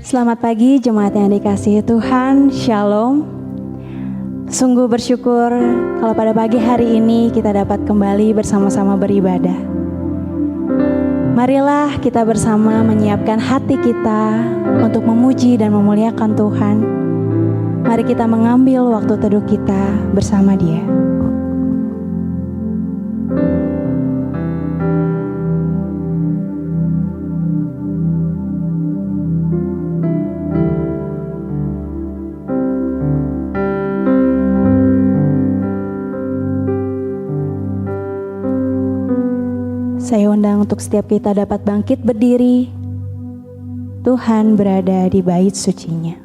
Selamat pagi jemaat yang dikasihi Tuhan, Shalom. Sungguh bersyukur kalau pada pagi hari ini kita dapat kembali bersama-sama beribadah. Marilah kita bersama menyiapkan hati kita untuk memuji dan memuliakan Tuhan. Mari kita mengambil waktu teduh kita bersama Dia. Saya undang untuk setiap kita dapat bangkit berdiri. Tuhan berada di bait suci-Nya.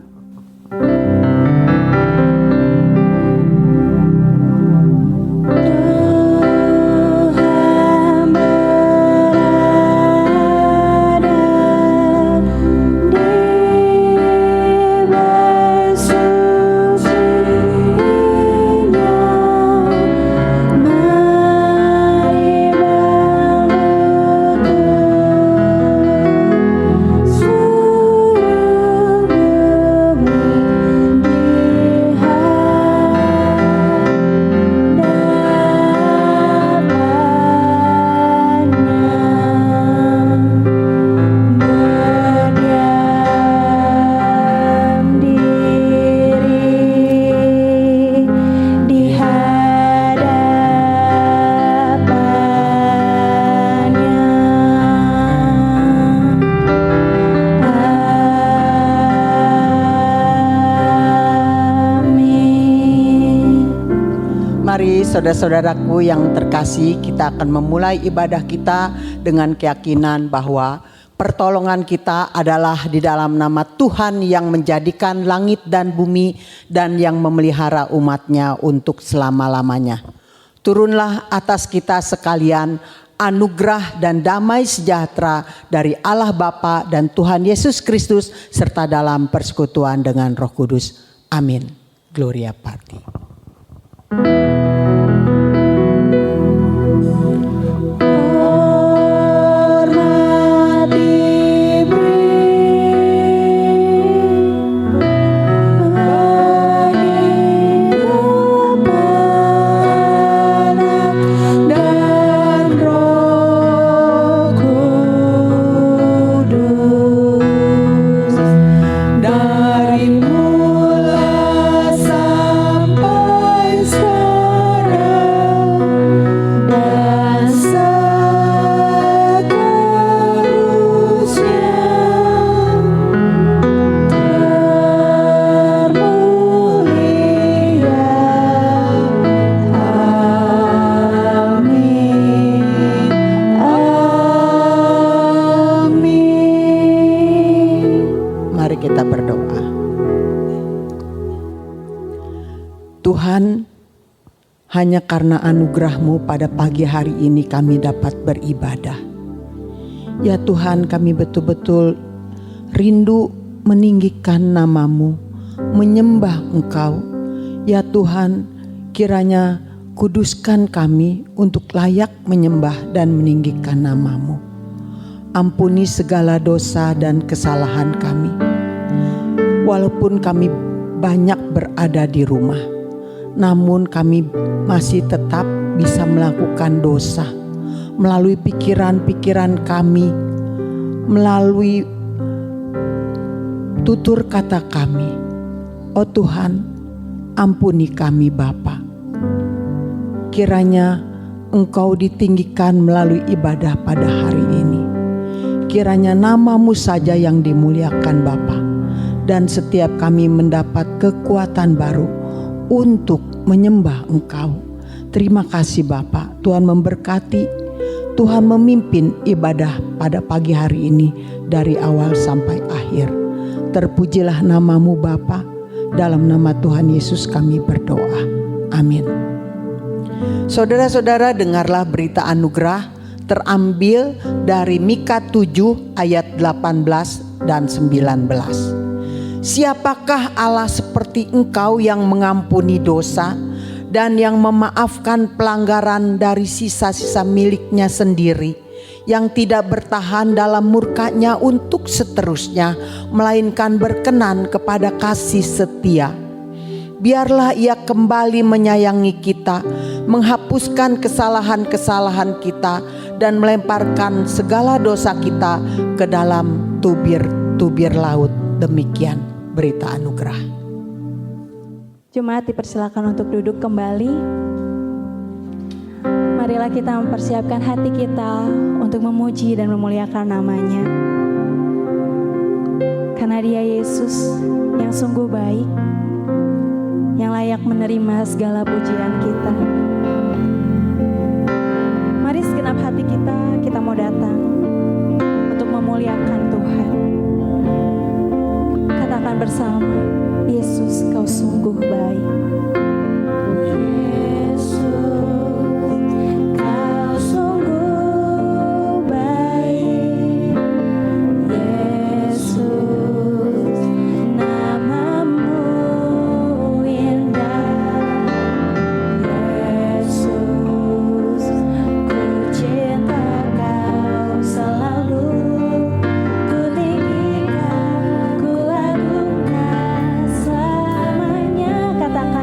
Saudara-saudaraku yang terkasih, kita akan memulai ibadah kita dengan keyakinan bahwa pertolongan kita adalah di dalam nama Tuhan yang menjadikan langit dan bumi dan yang memelihara umatnya untuk selama-lamanya. Turunlah atas kita sekalian anugerah dan damai sejahtera dari Allah Bapa dan Tuhan Yesus Kristus serta dalam persekutuan dengan Roh Kudus. Amin. Gloria Patri. Tuhan, hanya karena anugerah-Mu pada pagi hari ini kami dapat beribadah. Ya Tuhan, kami betul-betul rindu meninggikan nama-Mu, menyembah Engkau. Ya Tuhan, kiranya kuduskan kami untuk layak menyembah dan meninggikan nama-Mu. Ampuni segala dosa dan kesalahan kami. Walaupun kami banyak berada di rumah, namun kami masih tetap bisa melakukan dosa melalui pikiran-pikiran kami, melalui tutur kata kami. Oh Tuhan, Ampuni kami Bapa. Kiranya Engkau ditinggikan melalui ibadah pada hari ini. Kiranya nama-Mu saja yang dimuliakan Bapa, dan setiap kami mendapat kekuatan baru untuk menyembah Engkau. Terima kasih Bapa. Tuhan memberkati, Tuhan memimpin ibadah pada pagi hari ini dari awal sampai akhir. Terpujilah nama-Mu Bapa. Dalam nama Tuhan Yesus kami berdoa. Amin. Saudara-saudara, dengarlah berita anugerah terambil dari Mika 7 ayat 18 dan 19. Siapakah Allah seperti Engkau yang mengampuni dosa dan yang memaafkan pelanggaran dari sisa-sisa miliknya sendiri, yang tidak bertahan dalam murkanya untuk seterusnya, melainkan berkenan kepada kasih setia. Biarlah Ia kembali menyayangi kita, menghapuskan kesalahan-kesalahan kita, dan melemparkan segala dosa kita ke dalam tubir laut. Demikian berita anugerah. Jemaat dipersilakan untuk duduk kembali. Marilah kita mempersiapkan hati kita untuk memuji dan memuliakan nama-Nya. Karena Dia Yesus yang sungguh baik, yang layak menerima segala pujian kita. Mari segenap hati kita mau datang untuk memuliakan Tuhan. Katakan bersama, Yesus Kau sungguh baik. Katakan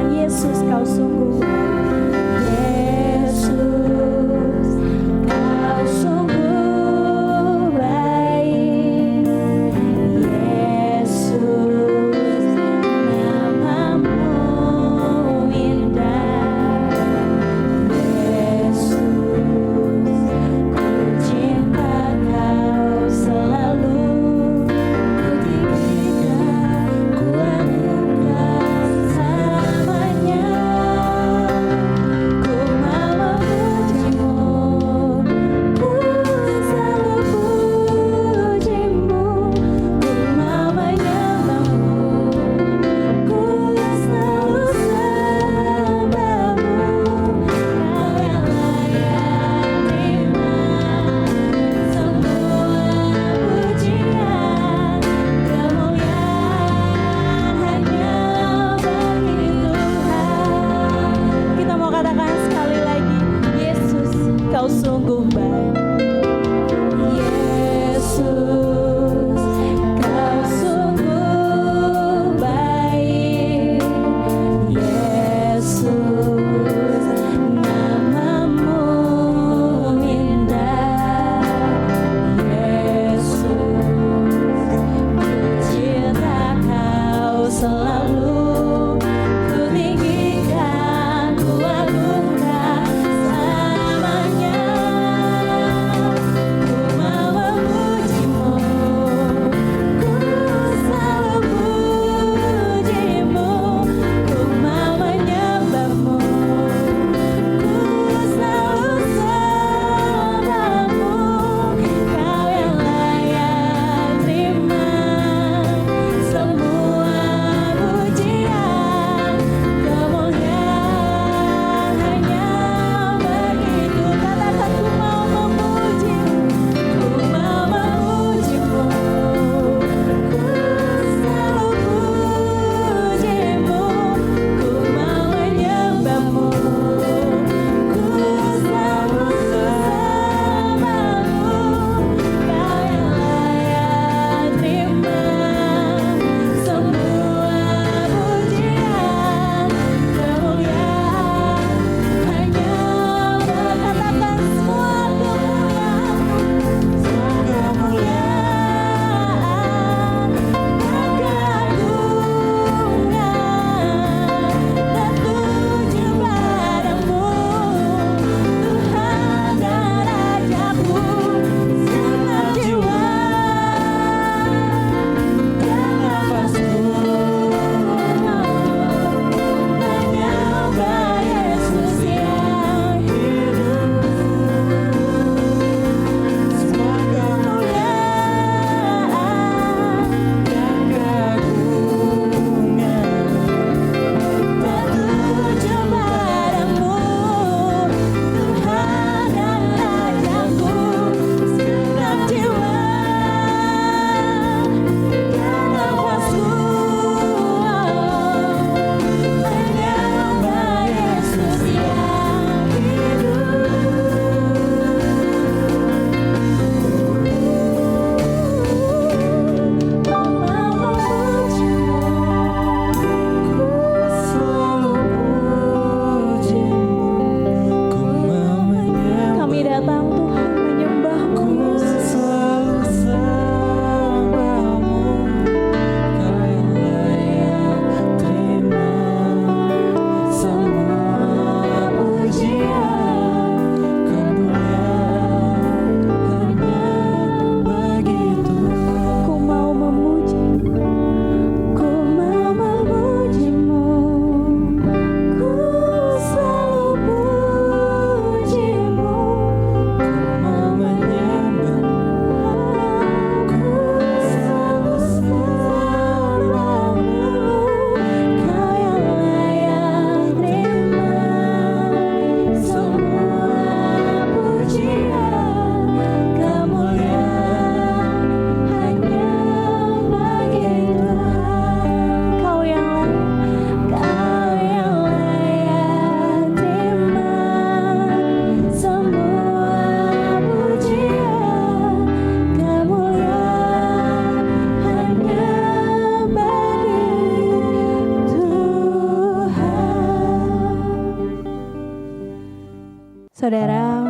Saudara,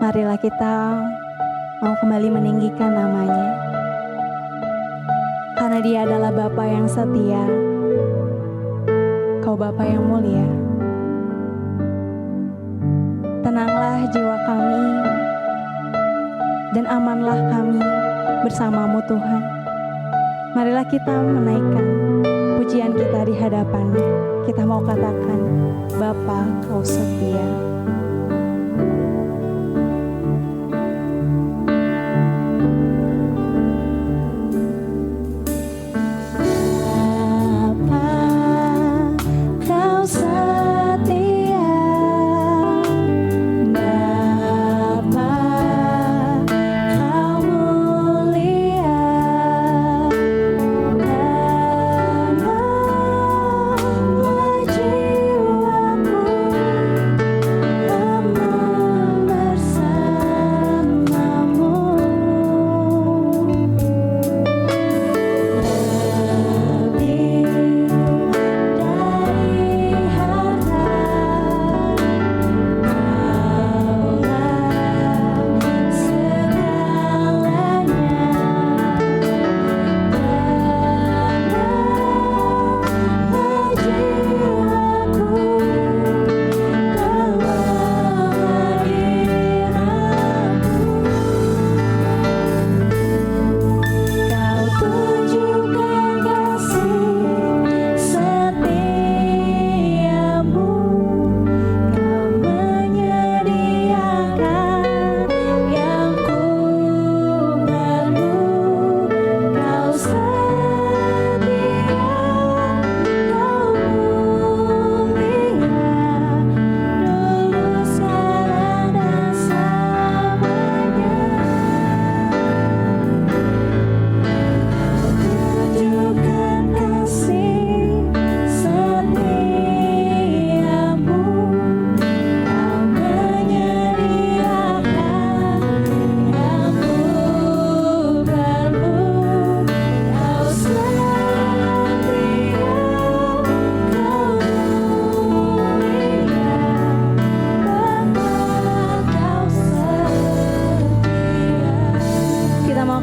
marilah kita mau kembali meninggikan namanya. Karena Dia adalah Bapa yang setia, Kau Bapa yang mulia. Tenanglah jiwa kami dan amanlah kami bersamamu Tuhan. Marilah kita menaikkan pujian kita di hadapan-Nya. Kita mau katakan, Bapa Kau setia.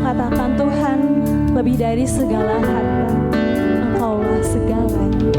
Katakan Tuhan, lebih dari segala harta, Engkaulah segalanya.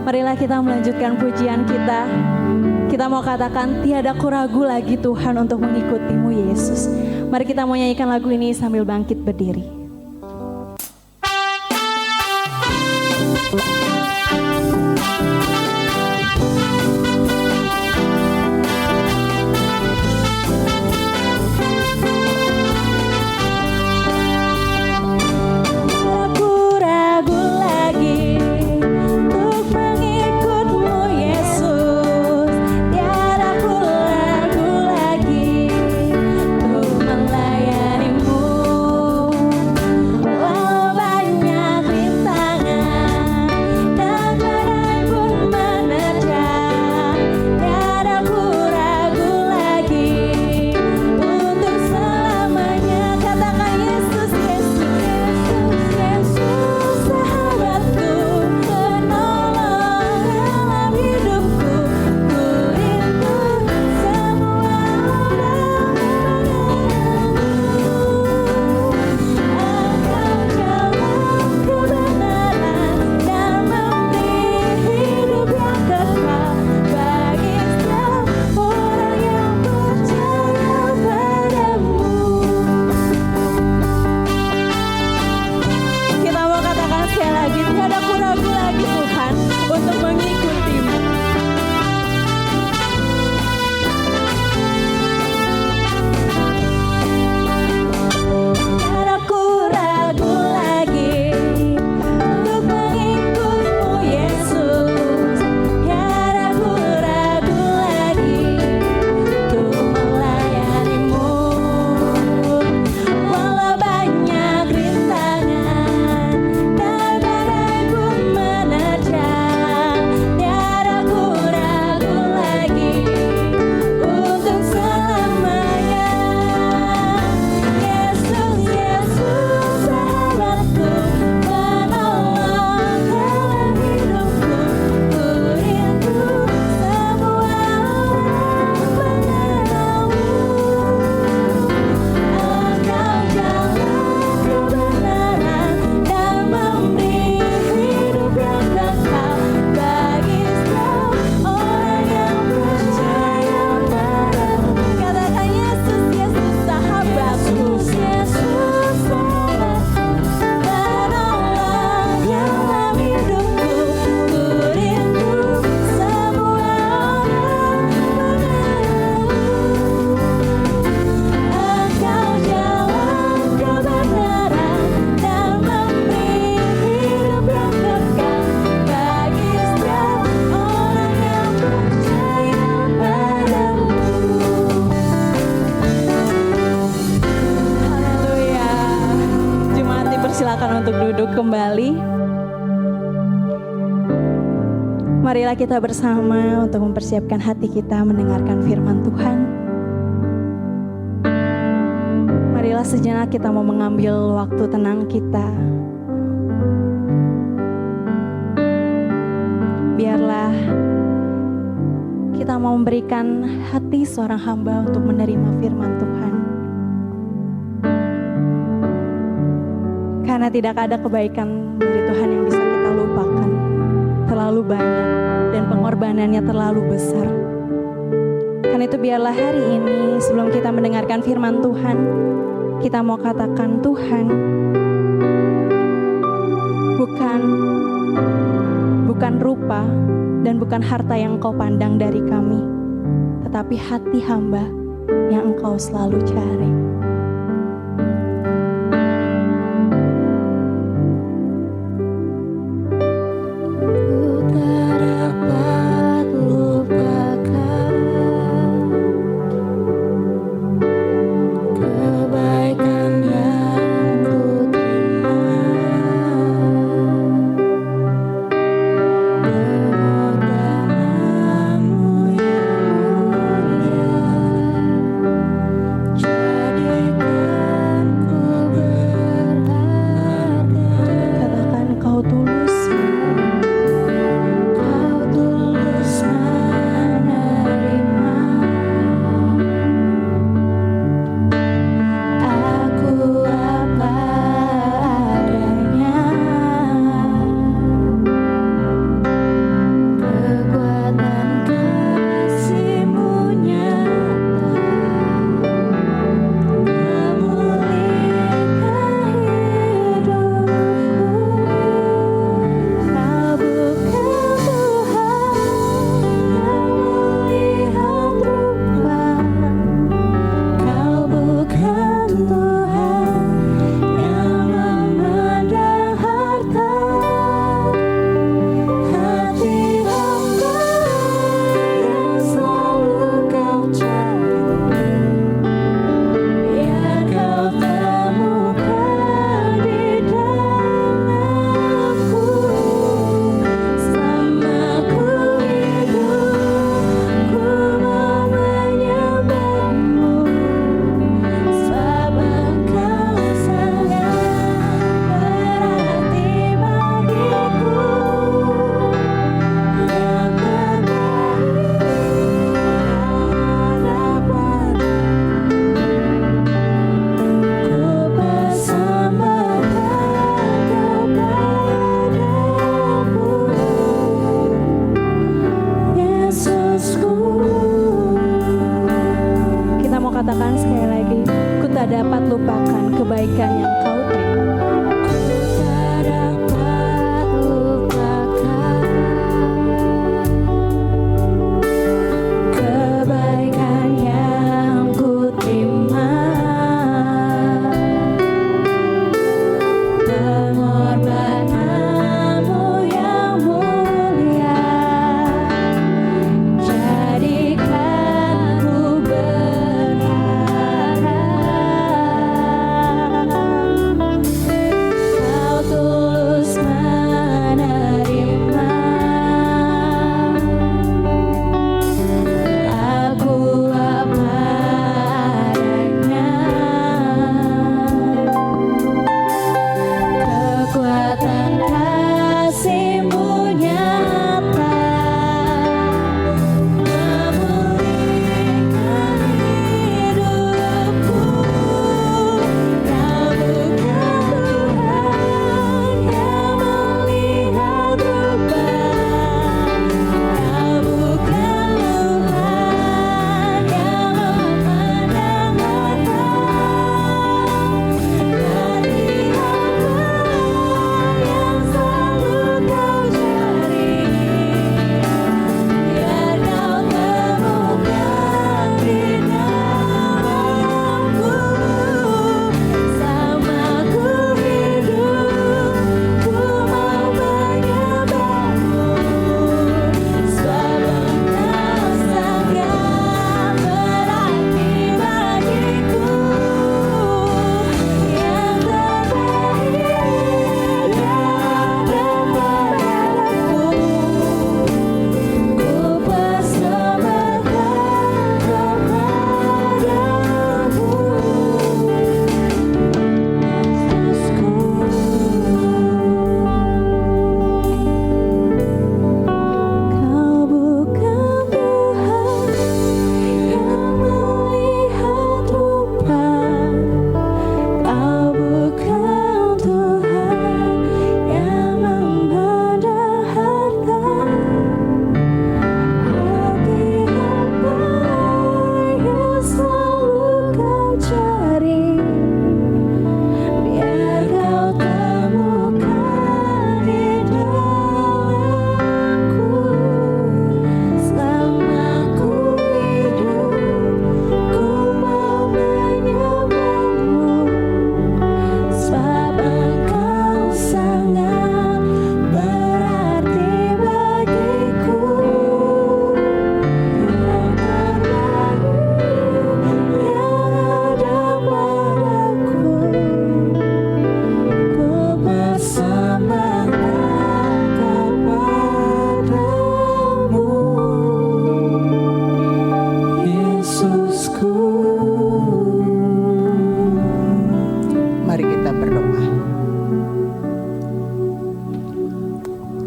Marilah kita melanjutkan pujian kita. Kita mau katakan tiada ku ragu lagi Tuhan untuk mengikutimu Yesus. Mari kita mau nyanyikan lagu ini sambil bangkit berdiri. Kembali, marilah kita bersama untuk mempersiapkan hati kita mendengarkan firman Tuhan. Marilah sejenak kita mau mengambil waktu tenang kita. Biarlah kita mau memberikan hati seorang hamba untuk menerima firman Tuhan. Karena tidak ada kebaikan dari Tuhan yang bisa kita lupakan. Terlalu banyak dan pengorbanannya terlalu besar. Karena itu biarlah hari ini sebelum kita mendengarkan firman Tuhan, kita mau katakan, Tuhan, bukan rupa dan bukan harta yang Engkau pandang dari kami, tetapi hati hamba yang Engkau selalu cari. Jadi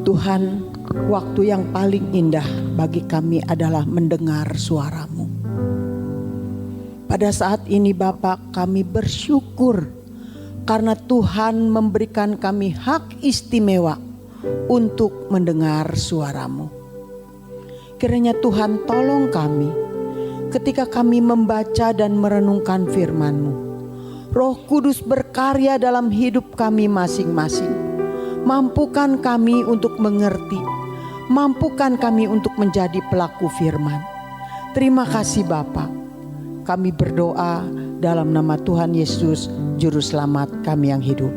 Tuhan, waktu yang paling indah bagi kami adalah mendengar suara-Mu. Pada saat ini Bapa, kami bersyukur karena Tuhan memberikan kami hak istimewa untuk mendengar suara-Mu. Kiranya Tuhan tolong kami ketika kami membaca dan merenungkan firman-Mu. Roh Kudus berkarya dalam hidup kami masing-masing. Mampukan kami untuk mengerti, mampukan kami untuk menjadi pelaku firman. Terima kasih Bapa. Kami berdoa dalam nama Tuhan Yesus, Juru Selamat kami yang hidup.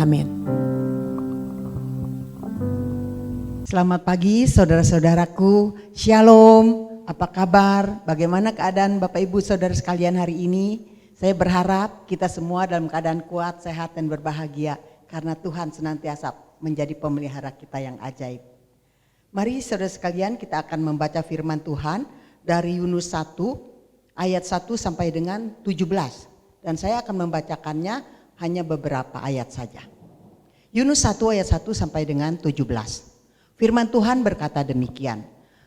Amin. Selamat pagi saudara-saudaraku. Shalom. Apa kabar? Bagaimana keadaan Bapak Ibu Saudara sekalian hari ini? Saya berharap kita semua dalam keadaan kuat, sehat dan berbahagia. Karena Tuhan senantiasa menjadi pemelihara kita yang ajaib. Mari saudara sekalian, kita akan membaca firman Tuhan dari Yunus 1 ayat 1 sampai dengan 17. Dan saya akan membacakannya hanya beberapa ayat saja. Yunus 1 ayat 1 sampai dengan 17. Firman Tuhan berkata demikian.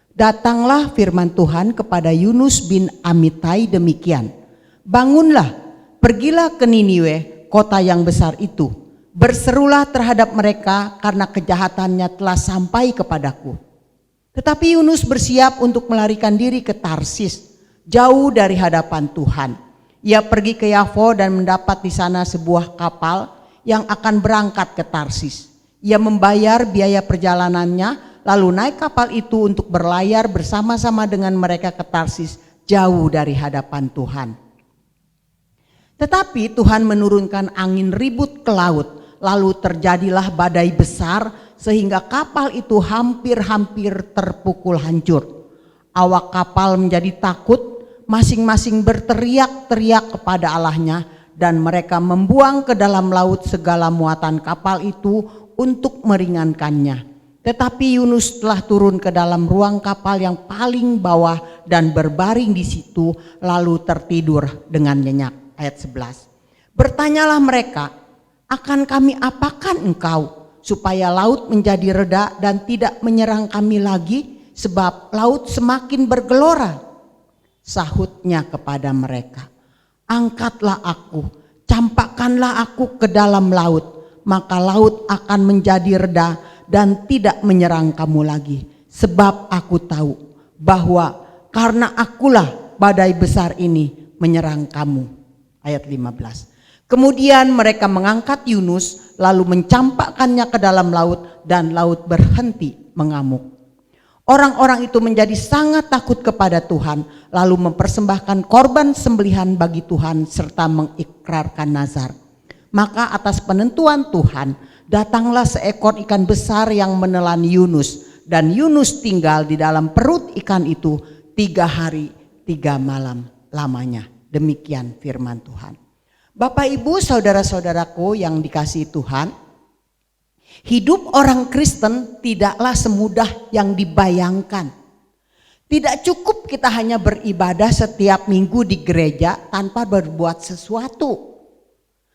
Datanglah firman Tuhan kepada Yunus bin Amittai demikian. Bangunlah, pergilah ke Niniwe, kota yang besar itu. Berserulah terhadap mereka karena kejahatannya telah sampai kepadaku. Tetapi Yunus bersiap untuk melarikan diri ke Tarsis, jauh dari hadapan Tuhan. Ia pergi ke Yafo dan mendapat di sana sebuah kapal yang akan berangkat ke Tarsis. Ia membayar biaya perjalanannya, lalu naik kapal itu untuk berlayar bersama-sama dengan mereka ke Tarsis, jauh dari hadapan Tuhan. Tetapi Tuhan menurunkan angin ribut ke laut. Lalu terjadilah badai besar sehingga kapal itu hampir-hampir terpukul hancur. Awak kapal menjadi takut, masing-masing berteriak-teriak kepada Allahnya dan mereka membuang ke dalam laut segala muatan kapal itu untuk meringankannya. Tetapi Yunus telah turun ke dalam ruang kapal yang paling bawah dan berbaring di situ lalu tertidur dengan nyenyak. Ayat 11. Bertanyalah mereka, akan kami apakan engkau supaya laut menjadi reda dan tidak menyerang kami lagi sebab laut semakin bergelora? Sahutnya kepada mereka, angkatlah aku, campakkanlah aku ke dalam laut, maka laut akan menjadi reda dan tidak menyerang kamu lagi. Sebab aku tahu bahwa karena akulah badai besar ini menyerang kamu. Ayat 15. Kemudian mereka mengangkat Yunus lalu mencampakkannya ke dalam laut dan laut berhenti mengamuk. Orang-orang itu menjadi sangat takut kepada Tuhan lalu mempersembahkan korban sembelihan bagi Tuhan serta mengikrarkan nazar. Maka atas penentuan Tuhan datanglah seekor ikan besar yang menelan Yunus dan Yunus tinggal di dalam perut ikan itu 3 hari 3 malam lamanya. Demikian firman Tuhan. Bapak Ibu saudara-saudaraku yang dikasihi Tuhan, hidup orang Kristen tidaklah semudah yang dibayangkan. Tidak cukup kita hanya beribadah setiap minggu di gereja tanpa berbuat sesuatu.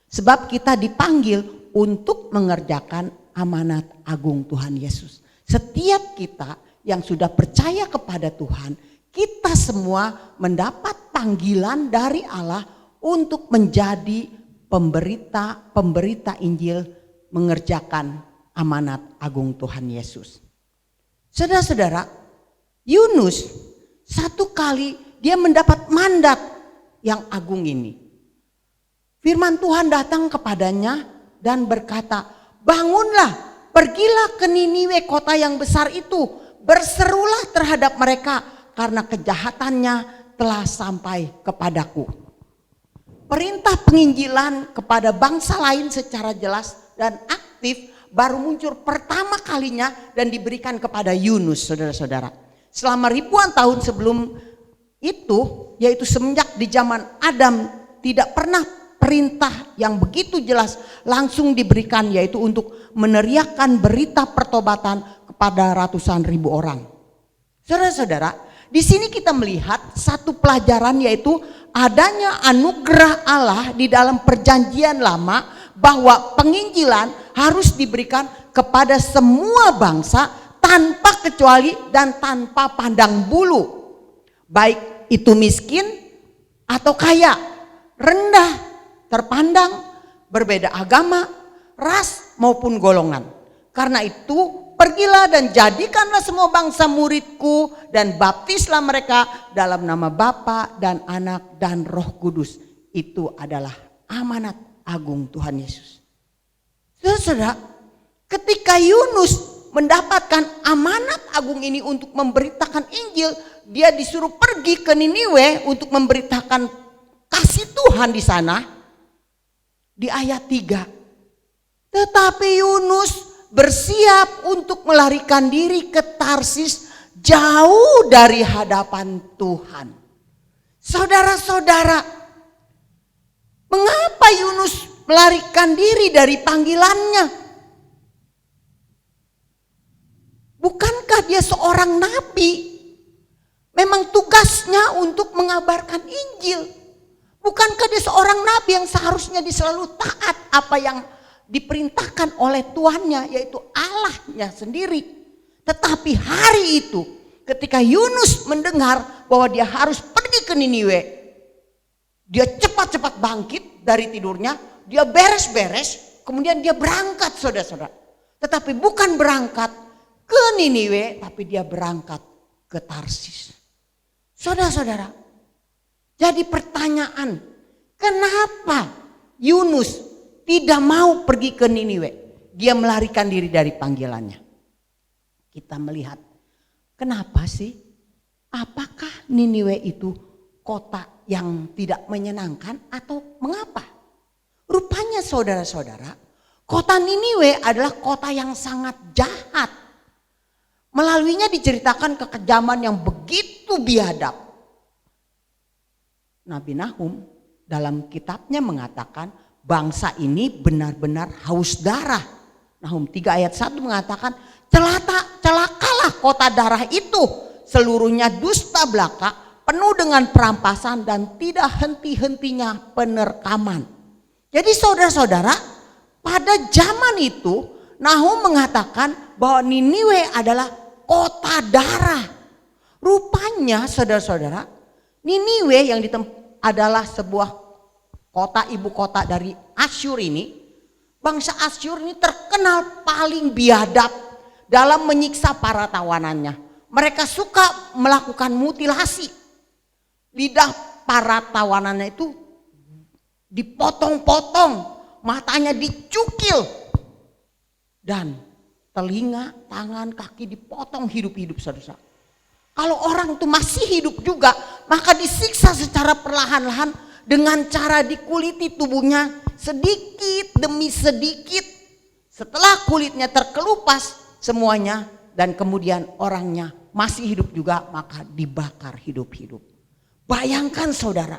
Sebab kita dipanggil untuk mengerjakan amanat agung Tuhan Yesus. Setiap kita yang sudah percaya kepada Tuhan, kita semua mendapat panggilan dari Allah untuk menjadi pemberita Injil, mengerjakan amanat agung Tuhan Yesus. Saudara-saudara, Yunus satu kali dia mendapat mandat yang agung ini. Firman Tuhan datang kepadanya dan berkata, bangunlah, pergilah ke Niniwe kota yang besar itu, berserulah terhadap mereka karena kejahatannya telah sampai kepadaku. Perintah penginjilan kepada bangsa lain secara jelas dan aktif baru muncul pertama kalinya dan diberikan kepada Yunus, saudara-saudara. Selama ribuan tahun sebelum itu, yaitu semenjak di zaman Adam, tidak pernah perintah yang begitu jelas langsung diberikan, yaitu untuk meneriakkan berita pertobatan kepada ratusan ribu orang. Saudara-saudara, di sini kita melihat satu pelajaran, yaitu adanya anugerah Allah di dalam perjanjian lama bahwa penginjilan harus diberikan kepada semua bangsa tanpa kecuali dan tanpa pandang bulu, baik itu miskin atau kaya, rendah, terpandang, berbeda agama, ras maupun golongan. Karena itu pergilah dan jadikanlah semua bangsa muridku dan baptislah mereka dalam nama Bapa dan Anak dan Roh Kudus. Itu adalah amanat agung Tuhan Yesus. Saudara, ketika Yunus mendapatkan amanat agung ini untuk memberitakan Injil, dia disuruh pergi ke Niniwe untuk memberitakan kasih Tuhan di sana. Di ayat 3. Tetapi Yunus bersiap untuk melarikan diri ke Tarsis jauh dari hadapan Tuhan. Saudara-saudara, mengapa Yunus melarikan diri dari panggilannya? Bukankah dia seorang nabi? Memang tugasnya untuk mengabarkan Injil. Bukankah dia seorang nabi yang seharusnya dia selalu taat apa yang diperintahkan oleh Tuhannya, yaitu Allahnya sendiri. Tetapi hari itu ketika Yunus mendengar bahwa dia harus pergi ke Niniwe, dia cepat-cepat bangkit dari tidurnya, dia beres-beres, kemudian dia berangkat, saudara-saudara. Tetapi bukan berangkat ke Niniwe, tapi dia berangkat ke Tarsis. Saudara-saudara, jadi pertanyaan, kenapa Yunus tidak mau pergi ke Niniwe? Dia melarikan diri dari panggilannya. Kita melihat, kenapa sih? Apakah Niniwe itu kota yang tidak menyenangkan atau mengapa? Rupanya saudara-saudara, kota Niniwe adalah kota yang sangat jahat. Melaluinya diceritakan kekejaman yang begitu biadab. Nabi Nahum dalam kitabnya mengatakan bangsa ini benar-benar haus darah. Nahum 3 ayat 1 mengatakan celakalah kota darah itu, seluruhnya dusta belaka, penuh dengan perampasan dan tidak henti-hentinya penerkaman. Jadi saudara-saudara, pada zaman itu Nahum mengatakan bahwa Niniwe adalah kota darah. Rupanya saudara-saudara, Niniwe yang adalah sebuah kota, ibu kota dari Asyur ini. Bangsa Asyur ini terkenal paling biadab dalam menyiksa para tawanannya. Mereka suka melakukan mutilasi. Lidah para tawanannya itu dipotong-potong, matanya dicukil, dan telinga, tangan, kaki dipotong hidup-hidup, saudara. Kalau orang itu masih hidup juga, maka disiksa secara perlahan-lahan dengan cara dikuliti tubuhnya sedikit demi sedikit. Setelah kulitnya terkelupas semuanya dan kemudian orangnya masih hidup juga, maka dibakar hidup-hidup. Bayangkan saudara,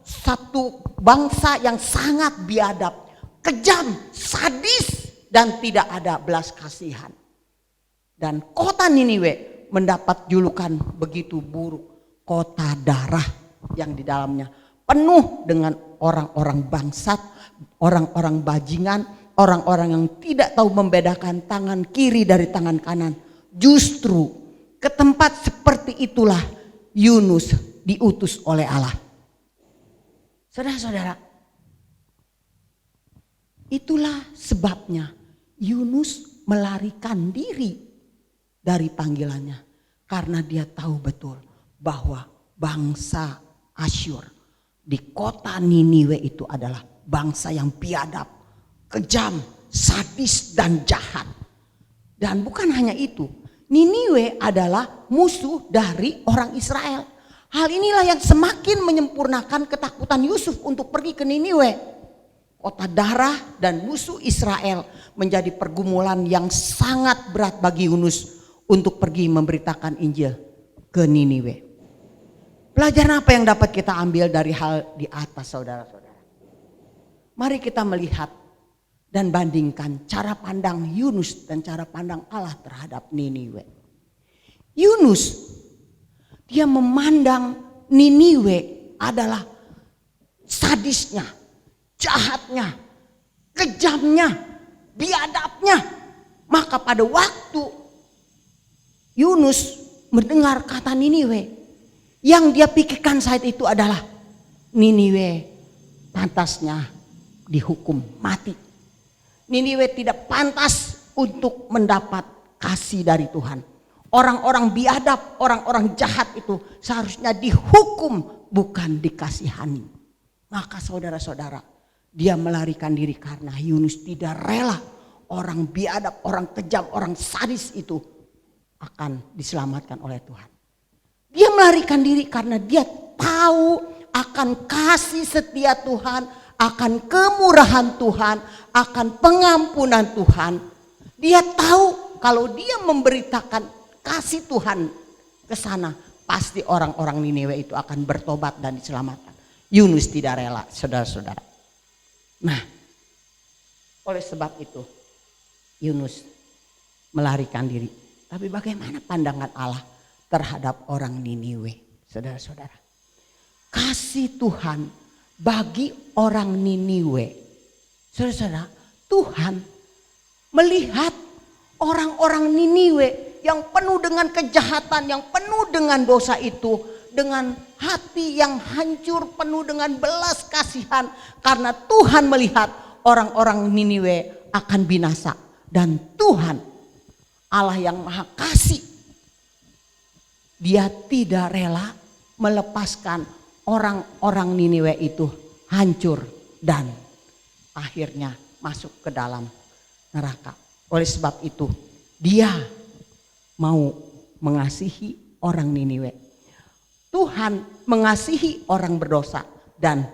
satu bangsa yang sangat biadab, kejam, sadis, dan tidak ada belas kasihan. Dan kota Niniwe mendapat julukan begitu buruk, kota darah, yang di dalamnya penuh dengan orang-orang bangsat, orang-orang bajingan, orang-orang yang tidak tahu membedakan tangan kiri dari tangan kanan. Justru ke tempat seperti itulah Yunus diutus oleh Allah. Saudara-saudara, itulah sebabnya Yunus melarikan diri dari panggilannya, karena dia tahu betul bahwa bangsa Asyur di kota Niniwe itu adalah bangsa yang biadab, kejam, sadis, dan jahat. Dan bukan hanya itu, Niniwe adalah musuh dari orang Israel. Hal inilah yang semakin menyempurnakan ketakutan Yusuf untuk pergi ke Niniwe. Kota darah dan musuh Israel menjadi pergumulan yang sangat berat bagi Yunus untuk pergi memberitakan Injil ke Niniwe. Pelajaran apa yang dapat kita ambil dari hal di atas, saudara-saudara? Mari kita melihat dan bandingkan cara pandang Yunus dan cara pandang Allah terhadap Niniwe. Yunus, dia memandang Niniwe adalah sadisnya, jahatnya, kejamnya, biadabnya. Maka pada waktu Yunus mendengar kata Niniwe, yang dia pikirkan saat itu adalah Niniwe pantasnya dihukum mati. Niniwe tidak pantas untuk mendapat kasih dari Tuhan. Orang-orang biadab, orang-orang jahat itu seharusnya dihukum, bukan dikasihani. Maka saudara-saudara, dia melarikan diri karena Yunus tidak rela orang biadab, orang kejam, orang sadis itu akan diselamatkan oleh Tuhan. Dia melarikan diri karena dia tahu akan kasih setia Tuhan, akan kemurahan Tuhan, akan pengampunan Tuhan. Dia tahu kalau dia memberitakan kasih Tuhan ke sana, pasti orang-orang Niniwe itu akan bertobat dan diselamatkan. Yunus tidak rela, saudara-saudara. Nah, oleh sebab itu Yunus melarikan diri. Tapi bagaimana pandangan Allah terhadap orang Niniwe, saudara-saudara? Kasih Tuhan bagi orang Niniwe, saudara-saudara, Tuhan melihat orang-orang Niniwe yang penuh dengan kejahatan, yang penuh dengan dosa itu, dengan hati yang hancur, penuh dengan belas kasihan, karena Tuhan melihat orang-orang Niniwe akan binasa. Dan Tuhan Allah yang maha kasih, dia tidak rela melepaskan orang-orang Niniwe itu hancur dan akhirnya masuk ke dalam neraka. Oleh sebab itu dia mau mengasihi orang Niniwe. Tuhan mengasihi orang berdosa dan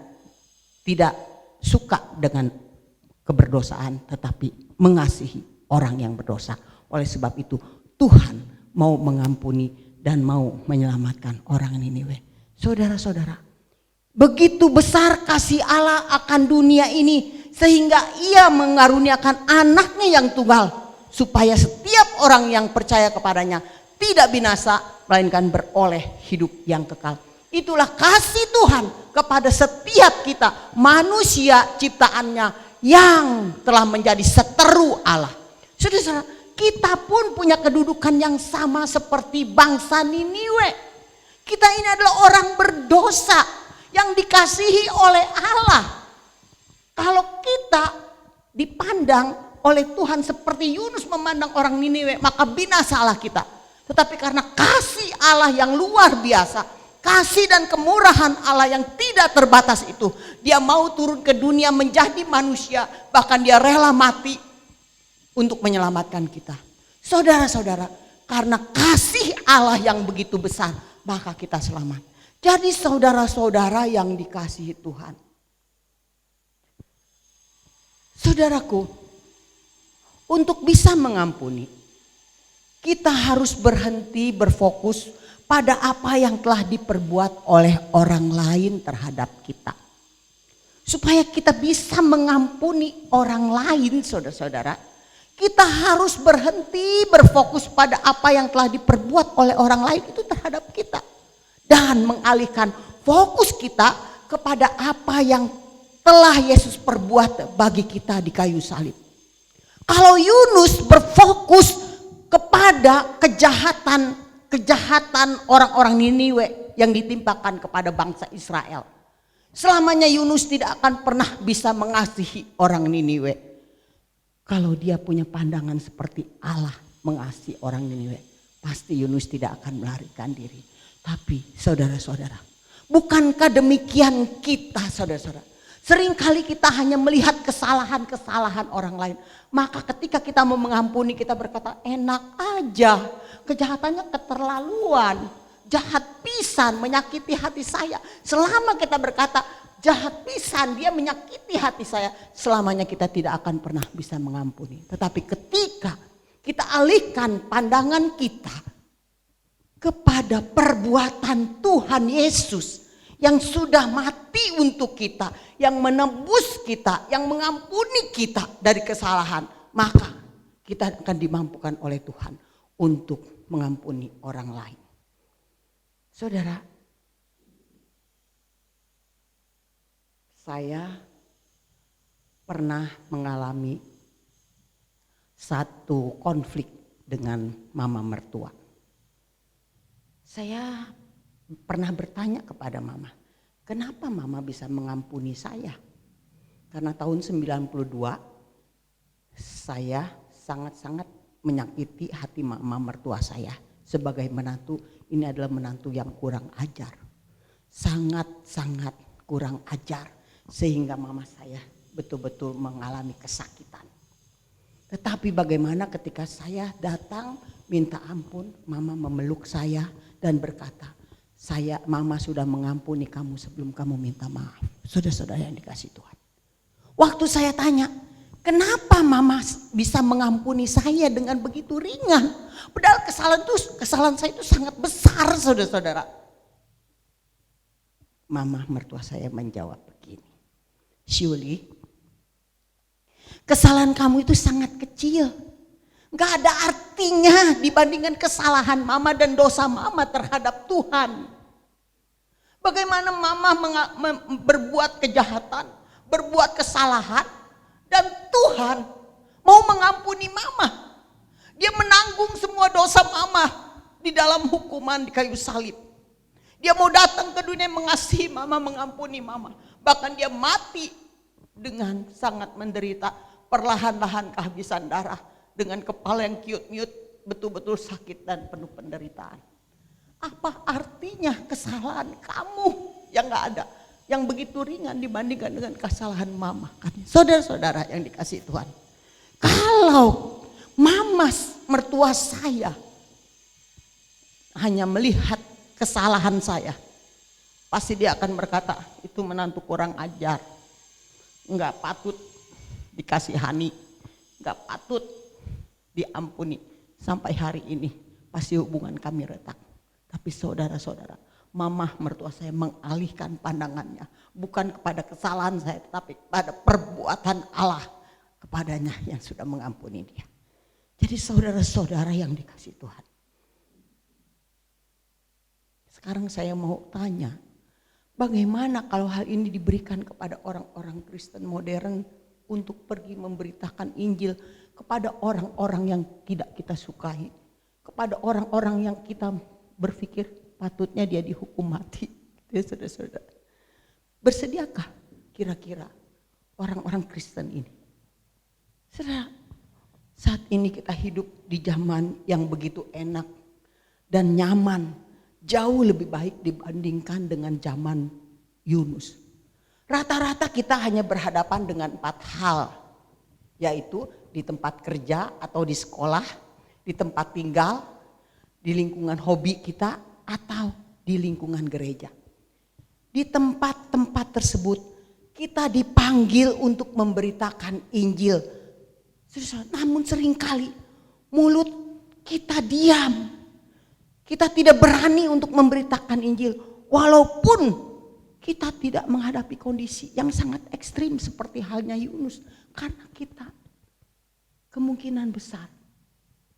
tidak suka dengan keberdosaan, tetapi mengasihi orang yang berdosa. Oleh sebab itu Tuhan mau mengampuni dan mau menyelamatkan orang Niniwe. Saudara-saudara, begitu besar kasih Allah akan dunia ini sehingga ia mengaruniakan anaknya yang tunggal, supaya setiap orang yang percaya kepadanya tidak binasa, melainkan beroleh hidup yang kekal. Itulah kasih Tuhan kepada setiap kita, manusia ciptaannya yang telah menjadi seteru Allah. Saudara, kita pun punya kedudukan yang sama seperti bangsa Niniwe. Kita ini adalah orang berdosa yang dikasihi oleh Allah. Kalau kita dipandang oleh Tuhan seperti Yunus memandang orang Niniwe, maka binasalah kita. Tetapi karena kasih Allah yang luar biasa, kasih dan kemurahan Allah yang tidak terbatas itu, dia mau turun ke dunia menjadi manusia, bahkan dia rela mati untuk menyelamatkan kita. Saudara-saudara, karena kasih Allah yang begitu besar, maka kita selamat. Jadi saudara-saudara yang dikasihi Tuhan, saudaraku, untuk bisa mengampuni, kita harus berhenti berfokus pada apa yang telah diperbuat oleh orang lain terhadap kita. Supaya kita bisa mengampuni orang lain, saudara-saudara, kita harus berhenti berfokus pada apa yang telah diperbuat oleh orang lain itu terhadap kita. Dan mengalihkan fokus kita kepada apa yang telah Yesus perbuat bagi kita di kayu salib. Kalau Yunus berfokus kepada kejahatan orang-orang Niniwe yang ditimpakan kepada bangsa Israel, selamanya Yunus tidak akan pernah bisa mengasihi orang Niniwe. Kalau dia punya pandangan seperti Allah mengasihi orang Niniwe, pasti Yunus tidak akan melarikan diri. Tapi saudara-saudara, bukankah demikian kita, saudara-saudara? Seringkali kita hanya melihat kesalahan-kesalahan orang lain. Maka ketika kita mau mengampuni, kita berkata enak aja, kejahatannya keterlaluan, jahat pisan, menyakiti hati saya. Selama kita berkata jahat pisan, dia menyakiti hati saya, selamanya kita tidak akan pernah bisa mengampuni. Tetapi ketika kita alihkan pandangan kita kepada perbuatan Tuhan Yesus yang sudah mati untuk kita, yang menebus kita, yang mengampuni kita dari kesalahan, maka kita akan dimampukan oleh Tuhan untuk mengampuni orang lain. Saudara, saya pernah mengalami satu konflik dengan mama mertua. Saya pernah bertanya kepada mama, kenapa mama bisa mengampuni saya? Karena tahun 92 saya sangat-sangat menyakiti hati mama mertua saya. Sebagai menantu, ini adalah menantu yang kurang ajar. Sangat-sangat kurang ajar. Sehingga mama saya betul-betul mengalami kesakitan. Tetapi bagaimana ketika saya datang minta ampun, mama memeluk saya dan berkata, mama sudah mengampuni kamu sebelum kamu minta maaf. Saudara-saudara yang dikasihi Tuhan. Waktu saya tanya, kenapa mama bisa mengampuni saya dengan begitu ringan? Padahal kesalahan saya itu sangat besar, saudara-saudara. Mama mertua saya menjawab begini, Shirley, kesalahan kamu itu sangat kecil. Gak ada artinya dibandingkan kesalahan mama dan dosa mama terhadap Tuhan. Bagaimana mama berbuat kejahatan, berbuat kesalahan, dan Tuhan mau mengampuni mama. Dia menanggung semua dosa mama di dalam hukuman di kayu salib. Dia mau datang ke dunia mengasihi mama, mengampuni mama. Bahkan dia mati dengan sangat menderita, perlahan-lahan kehabisan darah, dengan kepala yang kiut-miut, betul-betul sakit dan penuh penderitaan. Apa artinya kesalahan kamu yang gak ada, yang begitu ringan dibandingkan dengan kesalahan mama? Saudara-saudara yang dikasihi Tuhan, kalau mama mertua saya hanya melihat kesalahan saya, pasti dia akan berkata, itu menantu kurang ajar, nggak patut dikasihani, nggak patut diampuni. Sampai hari ini pasti hubungan kami retak. Tapi saudara-saudara, mama mertua saya mengalihkan pandangannya bukan kepada kesalahan saya, tetapi pada perbuatan Allah kepadanya yang sudah mengampuni dia. Jadi saudara-saudara yang dikasihi Tuhan, sekarang saya mau tanya, bagaimana kalau hal ini diberikan kepada orang-orang Kristen modern untuk pergi memberitakan Injil kepada orang-orang yang tidak kita sukai, kepada orang-orang yang kita berpikir patutnya dia dihukum mati. Ya, saudara-saudara, bersediakah kira-kira orang-orang Kristen ini? Saudara, saat ini kita hidup di zaman yang begitu enak dan nyaman, jauh lebih baik dibandingkan dengan zaman Yunus. Rata-rata kita hanya berhadapan dengan 4 hal, yaitu di tempat kerja atau di sekolah, di tempat tinggal, di lingkungan hobi kita, atau di lingkungan gereja. Di tempat-tempat tersebut kita dipanggil untuk memberitakan Injil. Namun seringkali mulut kita diam. Kita tidak berani untuk memberitakan Injil walaupun kita tidak menghadapi kondisi yang sangat ekstrim seperti halnya Yunus. Karena kita kemungkinan besar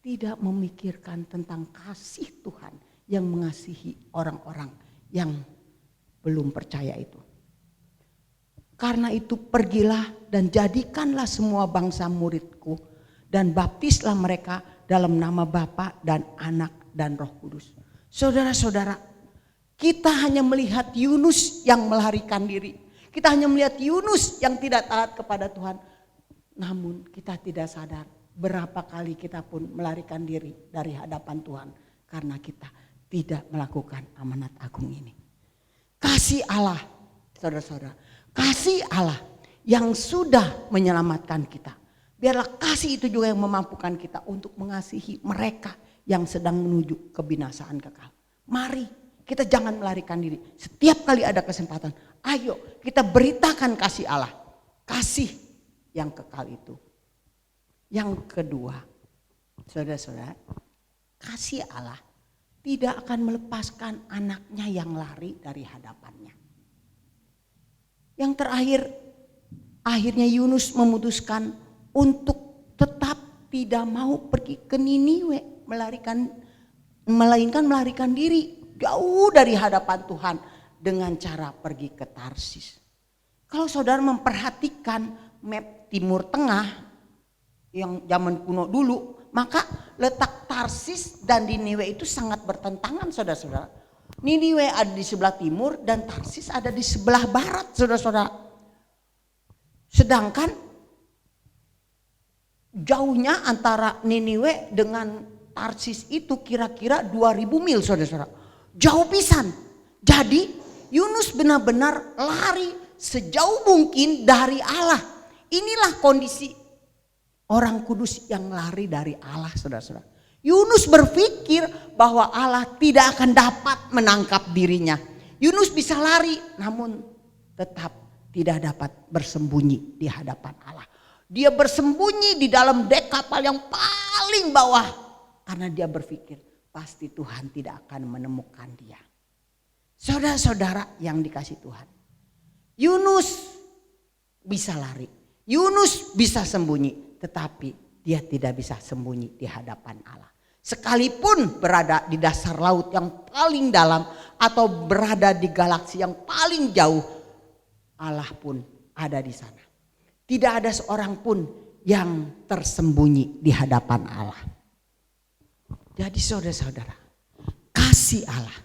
tidak memikirkan tentang kasih Tuhan yang mengasihi orang-orang yang belum percaya itu. Karena itu pergilah dan jadikanlah semua bangsa muridku dan baptislah mereka dalam nama Bapa dan Anak dan Roh Kudus. Saudara-saudara, kita hanya melihat Yunus yang melarikan diri. Kita hanya melihat Yunus yang tidak taat kepada Tuhan. Namun kita tidak sadar berapa kali kita pun melarikan diri dari hadapan Tuhan karena kita tidak melakukan amanat agung ini. Kasih Allah, saudara-saudara, kasih Allah yang sudah menyelamatkan kita. Biarlah kasih itu juga yang memampukan kita untuk mengasihi mereka yang sedang menuju kebinasaan kekal. Mari kita jangan melarikan diri. Setiap kali ada kesempatan, ayo kita beritakan kasih Allah. Kasih yang kekal itu. Yang kedua, saudara-saudara, kasih Allah tidak akan melepaskan anaknya yang lari dari hadapannya. Yang terakhir, akhirnya Yunus memutuskan untuk tetap tidak mau pergi ke Niniwe, melainkan melarikan diri jauh dari hadapan Tuhan dengan cara pergi ke Tarsis. Kalau saudara memperhatikan map Timur Tengah, yang zaman kuno dulu, maka letak Tarsis dan Niniwe itu sangat bertentangan, saudara-saudara. Niniwe ada di sebelah timur dan Tarsis ada di sebelah barat, saudara-saudara. Sedangkan jauhnya antara Niniwe dengan Tarsis itu kira-kira 2000 mil, saudara-saudara. Jauh pisan. Jadi Yunus benar-benar lari sejauh mungkin dari Allah. Inilah kondisi orang kudus yang lari dari Allah, saudara-saudara. Yunus berpikir bahwa Allah tidak akan dapat menangkap dirinya. Yunus bisa lari namun tetap tidak dapat bersembunyi di hadapan Allah. Dia bersembunyi di dalam dek kapal yang paling bawah. Karena dia berpikir pasti Tuhan tidak akan menemukan dia. Saudara-saudara yang dikasih Tuhan. Yunus bisa lari. Yunus bisa sembunyi. Tetapi dia tidak bisa sembunyi di hadapan Allah. Sekalipun berada di dasar laut yang paling dalam atau berada di galaksi yang paling jauh, Allah pun ada di sana. Tidak ada seorang pun yang tersembunyi di hadapan Allah. Jadi saudara-saudara, kasih Allah.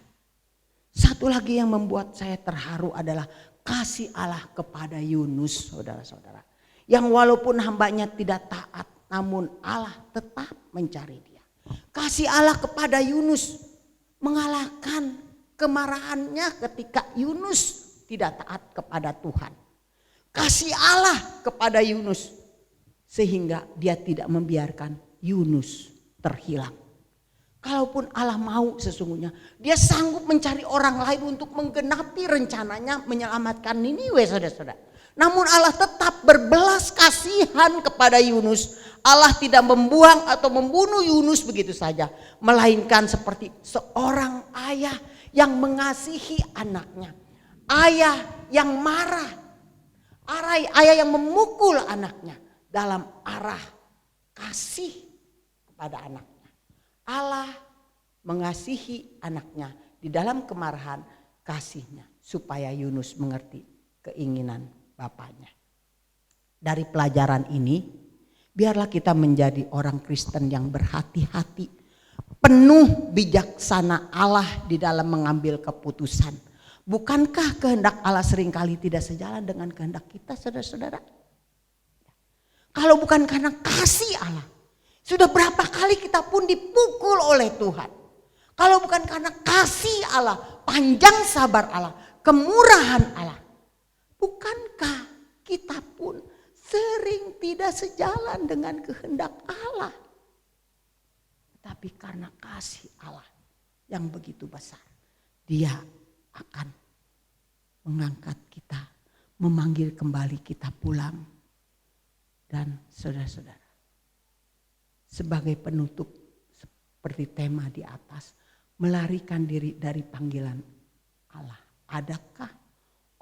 Satu lagi yang membuat saya terharu adalah kasih Allah kepada Yunus, saudara-saudara. Yang walaupun hambanya tidak taat, namun Allah tetap mencari dia. Kasih Allah kepada Yunus mengalahkan kemarahannya ketika Yunus tidak taat kepada Tuhan. Kasih Allah kepada Yunus sehingga dia tidak membiarkan Yunus terhilang. Kalaupun Allah mau sesungguhnya, dia sanggup mencari orang lain untuk menggenapi rencananya menyelamatkan Niniwe, saudara-saudara. Namun Allah tetap berbelas kasihan kepada Yunus. Allah tidak membuang atau membunuh Yunus begitu saja. Melainkan seperti seorang ayah yang mengasihi anaknya. Ayah yang marah. Ayah yang memukul anaknya dalam arah kasih kepada anaknya. Allah mengasihi anaknya di dalam kemarahan kasihnya supaya Yunus mengerti keinginan bapaknya. Dari pelajaran ini biarlah kita menjadi orang Kristen yang berhati-hati, penuh bijaksana Allah di dalam mengambil keputusan. Bukankah kehendak Allah seringkali tidak sejalan dengan kehendak kita, saudara-saudara? Kalau bukan karena kasih Allah, sudah berapa kali kita pun dipukul oleh Tuhan. Kalau bukan karena kasih Allah, panjang sabar Allah, kemurahan Allah, bukankah kita pun sering tidak sejalan dengan kehendak Allah? Tapi karena kasih Allah yang begitu besar, Dia akan mengangkat kita, memanggil kembali kita pulang. Dan saudara-saudara, sebagai penutup seperti tema di atas, melarikan diri dari panggilan Allah. Adakah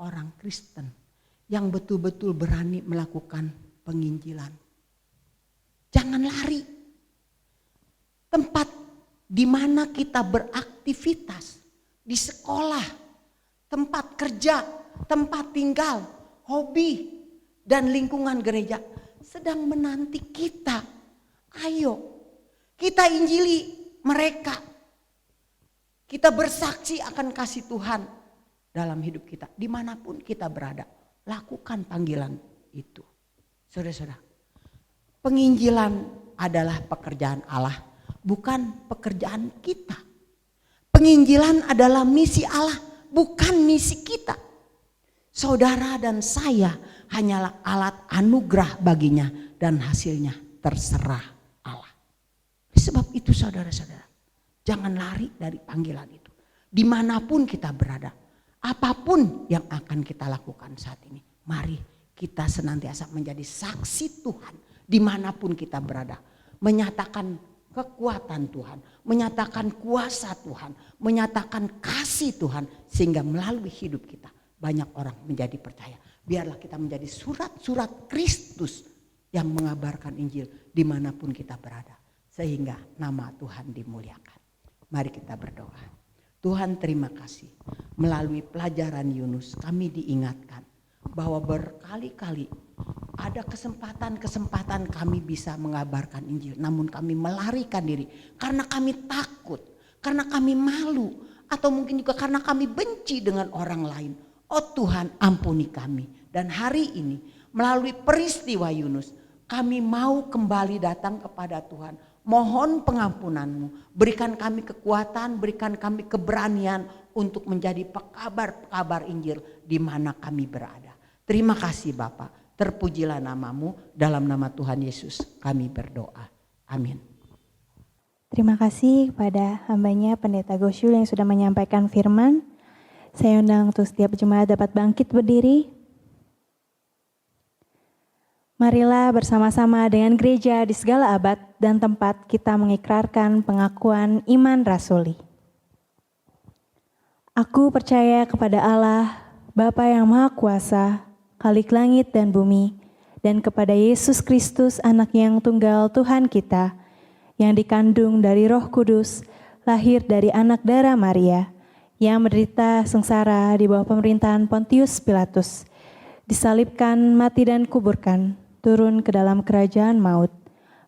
orang Kristen yang betul-betul berani melakukan penginjilan? Jangan lari. Tempat di mana kita beraktivitas, di sekolah, tempat kerja, tempat tinggal, hobi, dan lingkungan gereja sedang menanti kita. Ayo kita injili mereka. Kita bersaksi akan kasih Tuhan dalam hidup kita. Dimanapun kita berada, lakukan panggilan itu. Saudara-saudara, penginjilan adalah pekerjaan Allah, bukan pekerjaan kita. Penginjilan adalah misi Allah, bukan misi kita. Saudara dan saya hanyalah alat anugerah baginya dan hasilnya terserah Allah. Sebab itu saudara-saudara, jangan lari dari panggilan itu. Dimanapun kita berada, apapun yang akan kita lakukan saat ini, mari kita senantiasa menjadi saksi Tuhan dimanapun kita berada. Menyatakan kekuatan Tuhan, menyatakan kuasa Tuhan, menyatakan kasih Tuhan. Sehingga melalui hidup kita banyak orang menjadi percaya. Biarlah kita menjadi surat-surat Kristus yang mengabarkan Injil dimanapun kita berada. Sehingga nama Tuhan dimuliakan. Mari kita berdoa. Tuhan terima kasih. Melalui pelajaran Yunus kami diingatkan bahwa berkali-kali ada kesempatan-kesempatan kami bisa mengabarkan Injil, namun kami melarikan diri karena kami takut, karena kami malu, atau mungkin juga karena kami benci dengan orang lain. Oh Tuhan, ampuni kami. Dan hari ini melalui peristiwa Yunus, kami mau kembali datang kepada Tuhan. Mohon pengampunan-Mu, berikan kami kekuatan, berikan kami keberanian untuk menjadi pekabar-pekabar Injil di mana kami berada. Terima kasih Bapak. Terpujilah nama-Mu, dalam nama Tuhan Yesus kami berdoa. Amin. Terima kasih kepada hambanya Pendeta Gosyul yang sudah menyampaikan firman. Saya undang untuk setiap jemaat dapat bangkit berdiri. Marilah bersama-sama dengan gereja di segala abad dan tempat kita mengikrarkan pengakuan iman rasuli. Aku percaya kepada Allah, Bapa yang Maha Kuasa, Khalik langit dan bumi, dan kepada Yesus Kristus, Anak yang tunggal Tuhan kita, yang dikandung dari Roh Kudus, lahir dari anak darah Maria, yang menderita sengsara di bawah pemerintahan Pontius Pilatus, disalibkan, mati dan kuburkan, turun ke dalam kerajaan maut.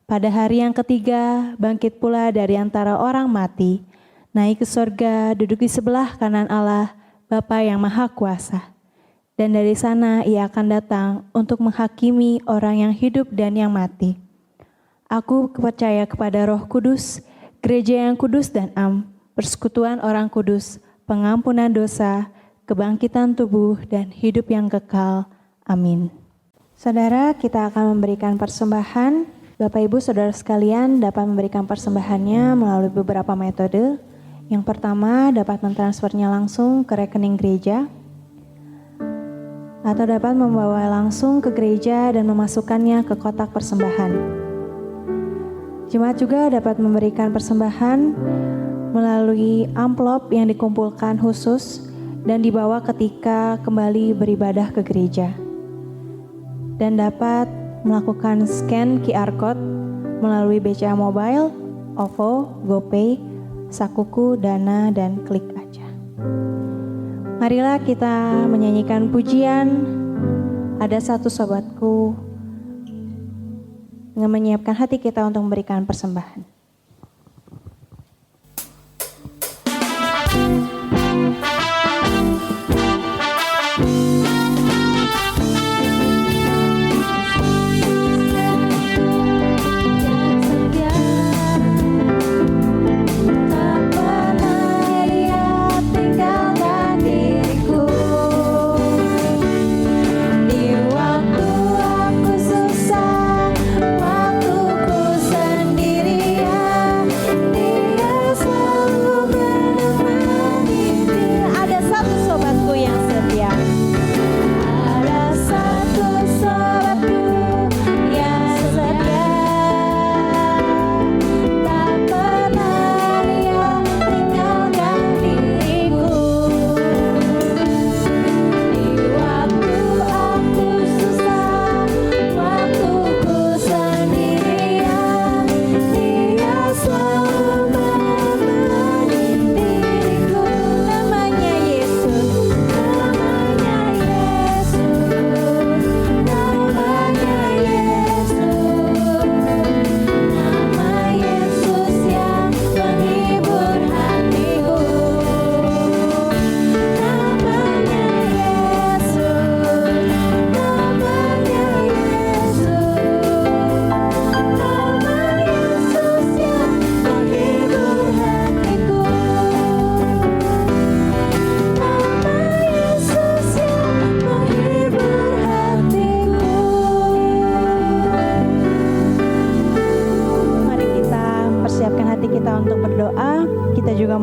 Pada hari yang ketiga, bangkit pula dari antara orang mati, naik ke sorga, duduk di sebelah kanan Allah, Bapa yang Maha Kuasa. Dan dari sana ia akan datang untuk menghakimi orang yang hidup dan yang mati. Aku percaya kepada Roh Kudus, gereja yang kudus dan am, persekutuan orang kudus, pengampunan dosa, kebangkitan tubuh, dan hidup yang kekal. Amin. Saudara, kita akan memberikan persembahan. Bapak Ibu Saudara sekalian dapat memberikan persembahannya melalui beberapa metode. Yang pertama dapat mentransfernya langsung ke rekening gereja, atau dapat membawa langsung ke gereja dan memasukkannya ke kotak persembahan. Jemaat juga dapat memberikan persembahan melalui amplop yang dikumpulkan khusus dan dibawa ketika kembali beribadah ke gereja. Dan dapat melakukan scan QR Code melalui BCA Mobile, OVO, GoPay, Sakuku, Dana, dan Klik Aja. Marilah kita menyanyikan pujian Ada Satu Sobatku dengan menyiapkan hati kita untuk memberikan persembahan.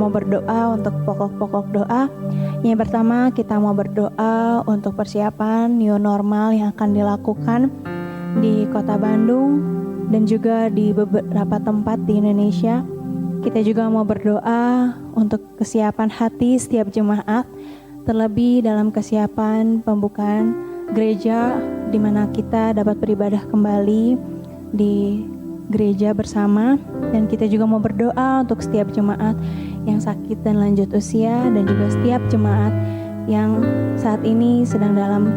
Berdoa untuk pokok-pokok doa. Yang pertama, kita mau berdoa untuk persiapan new normal yang akan dilakukan di Kota Bandung dan juga di beberapa tempat di Indonesia. Kita juga mau berdoa untuk kesiapan hati setiap jemaat, terlebih dalam kesiapan pembukaan gereja di mana kita dapat beribadah kembali di gereja bersama. Dan kita juga mau berdoa untuk setiap jemaat yang sakit dan lanjut usia, dan juga setiap jemaat yang saat ini sedang dalam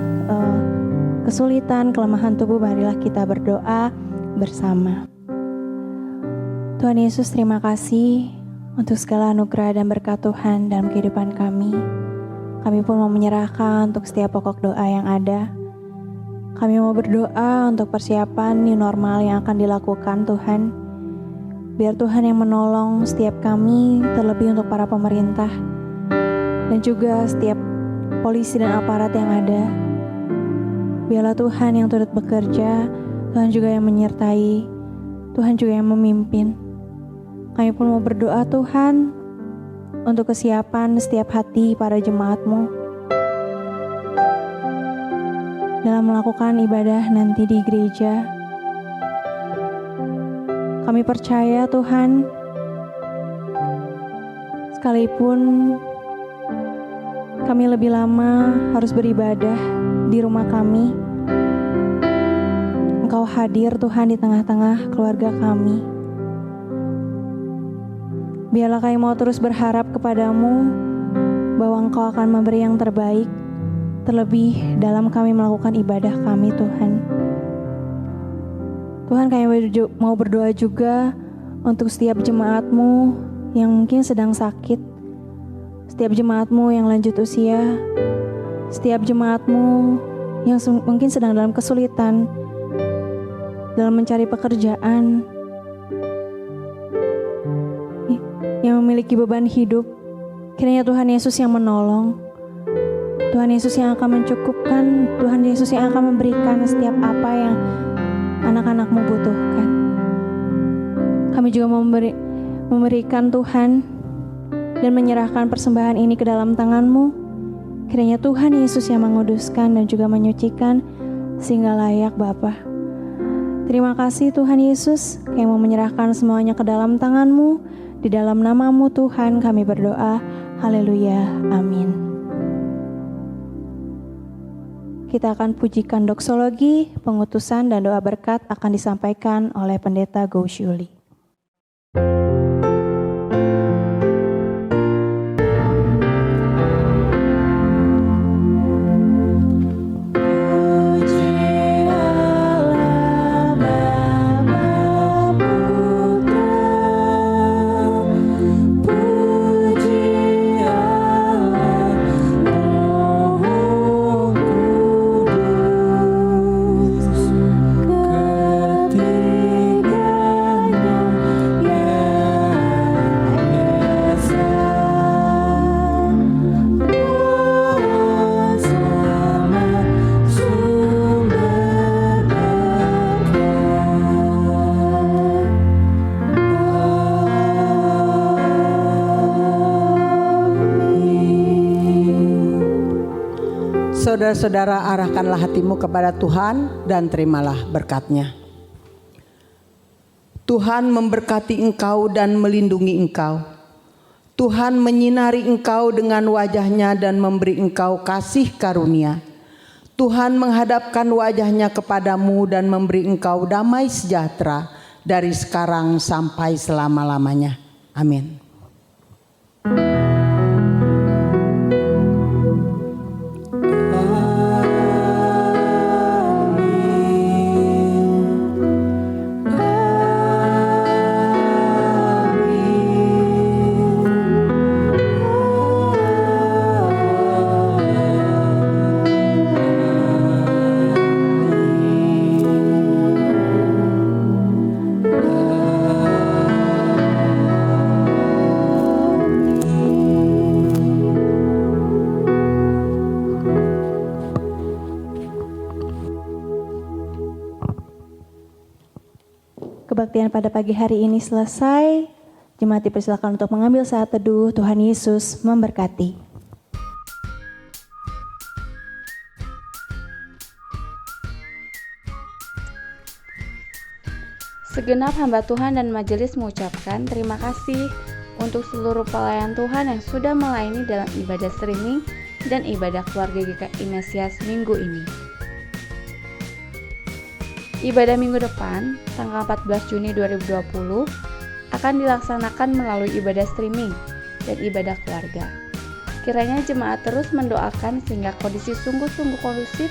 kesulitan, kelemahan tubuh, marilah kita berdoa bersama. Tuhan Yesus, terima kasih untuk segala anugerah dan berkat Tuhan dalam kehidupan kami. Kami pun mau menyerahkan untuk setiap pokok doa yang ada. Kami mau berdoa untuk persiapan new normal yang akan dilakukan Tuhan. Biar Tuhan yang menolong setiap kami, terlebih untuk para pemerintah dan juga setiap polisi dan aparat yang ada. Biarlah Tuhan yang turut bekerja, Tuhan juga yang menyertai, Tuhan juga yang memimpin. Kami pun mau berdoa Tuhan untuk kesiapan setiap hati para jemaat-Mu dalam melakukan ibadah nanti di gereja. Kami percaya Tuhan, sekalipun kami lebih lama harus beribadah di rumah kami, Engkau hadir Tuhan di tengah-tengah keluarga kami. Biarlah kami mau terus berharap kepadamu bahwa Engkau akan memberi yang terbaik, terlebih dalam kami melakukan ibadah kami Tuhan. Tuhan, kami mau berdoa juga untuk setiap jemaat-Mu yang mungkin sedang sakit, setiap jemaat-Mu yang lanjut usia, setiap jemaat-Mu yang mungkin sedang dalam kesulitan dalam mencari pekerjaan, yang memiliki beban hidup. Kiranya Tuhan Yesus yang menolong, Tuhan Yesus yang akan mencukupkan, Tuhan Yesus yang akan memberikan setiap apa yang anak-anak-Mu butuhkan. Kami juga memberikan Tuhan dan menyerahkan persembahan ini ke dalam tangan-Mu. Kiranya Tuhan Yesus yang menguduskan dan juga menyucikan sehingga layak Bapa. Terima kasih Tuhan Yesus, kami mau menyerahkan semuanya ke dalam tangan-Mu. Di dalam nama-Mu Tuhan kami berdoa. Haleluya, amin. Kita akan pujikan doksologi, pengutusan dan doa berkat akan disampaikan oleh Pendeta Ghosh Yuli. Saudara-saudara, arahkanlah hatimu kepada Tuhan dan terimalah berkat-Nya. Tuhan memberkati engkau dan melindungi engkau. Tuhan menyinari engkau dengan wajah-Nya dan memberi engkau kasih karunia. Tuhan menghadapkan wajah-Nya kepadamu dan memberi engkau damai sejahtera dari sekarang sampai selama-lamanya. Amin. Kebaktian pada pagi hari ini selesai. Jemaat dipersilakan untuk mengambil saat teduh. Tuhan Yesus memberkati. Segenap hamba Tuhan dan majelis mengucapkan terima kasih untuk seluruh pelayan Tuhan yang sudah melayani dalam ibadah streaming dan ibadah keluarga GKI Mesias minggu ini. Ibadah minggu depan, tanggal 14 Juni 2020, akan dilaksanakan melalui ibadah streaming dan ibadah keluarga. Kiranya jemaat terus mendoakan sehingga kondisi sungguh-sungguh kondusif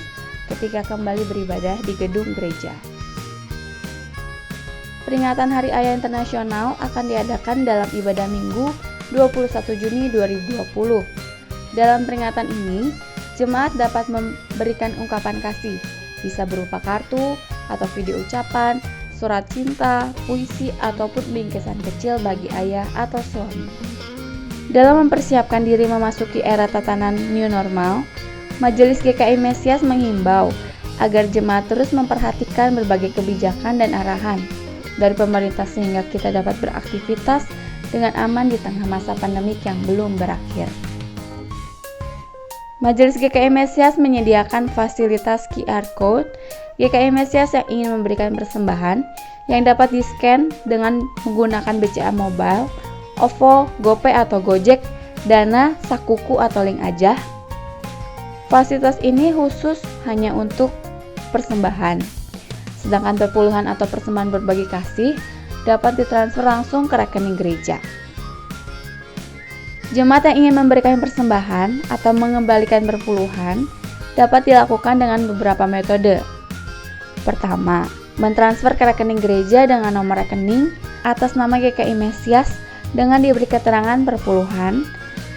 ketika kembali beribadah di gedung gereja. Peringatan Hari Ayah Internasional akan diadakan dalam ibadah Minggu 21 Juni 2020. Dalam peringatan ini, jemaat dapat memberikan ungkapan kasih, bisa berupa kartu atau video ucapan, surat cinta, puisi, ataupun bingkisan kecil bagi ayah atau suami. Dalam mempersiapkan diri memasuki era tatanan new normal, Majelis GKI Mesias menghimbau agar jemaat terus memperhatikan berbagai kebijakan dan arahan dari pemerintah sehingga kita dapat beraktivitas dengan aman di tengah masa pandemik yang belum berakhir. Majelis GKI Mesias menyediakan fasilitas QR Code GKI Mesias yang ingin memberikan persembahan yang dapat di-scan dengan menggunakan BCA Mobile, OVO, GoPay atau Gojek, Dana, Sakuku atau Link Aja. Fasilitas ini khusus hanya untuk persembahan. Sedangkan perpuluhan atau persembahan berbagi kasih dapat ditransfer langsung ke rekening gereja. Jemaat yang ingin memberikan persembahan atau mengembalikan perpuluhan dapat dilakukan dengan beberapa metode. Pertama, mentransfer ke rekening gereja dengan nomor rekening atas nama GKI Mesias dengan diberi keterangan perpuluhan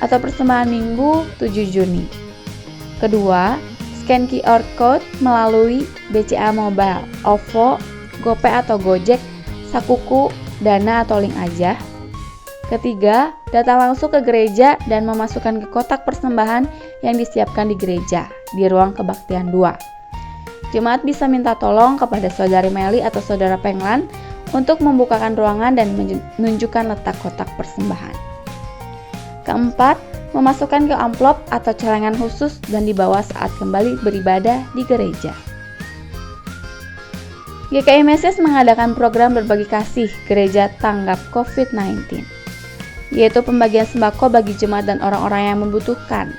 atau persembahan Minggu 7 Juni. Kedua, scan QR Code melalui BCA Mobile, OVO, GoPay atau Gojek, Sakuku, Dana atau Link Aja. Ketiga, datang langsung ke gereja dan memasukkan ke kotak persembahan yang disiapkan di gereja di ruang kebaktian 2. Jemaat bisa minta tolong kepada Saudari Meli atau Saudara Penglan untuk membukakan ruangan dan menunjukkan letak kotak persembahan. Keempat, memasukkan ke amplop atau celengan khusus dan dibawa saat kembali beribadah di gereja. GKI Mesias mengadakan program berbagi kasih Gereja Tanggap COVID-19, yaitu pembagian sembako bagi jemaat dan orang-orang yang membutuhkan.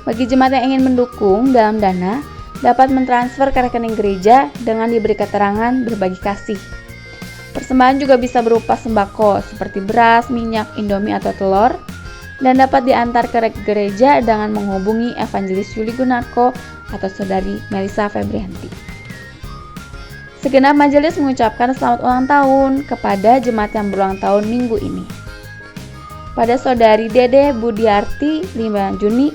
Bagi jemaat yang ingin mendukung dalam dana, dapat mentransfer ke rekening gereja dengan diberi keterangan berbagi kasih. Persembahan juga bisa berupa sembako seperti beras, minyak, indomie atau telur, dan dapat diantar ke gereja dengan menghubungi Evangelis Yuli Gunarko atau Saudari Melisa Febrianti. Segenap majelis mengucapkan selamat ulang tahun kepada jemaat yang berulang tahun minggu ini. Pada Saudari Dede Budiarti 5 Juni,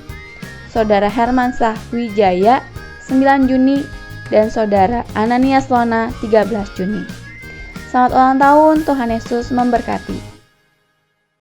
Saudara Hermansyah Wijaya 9 Juni, dan Saudara Ananias Lona 13 Juni. Selamat ulang tahun, Tuhan Yesus memberkati.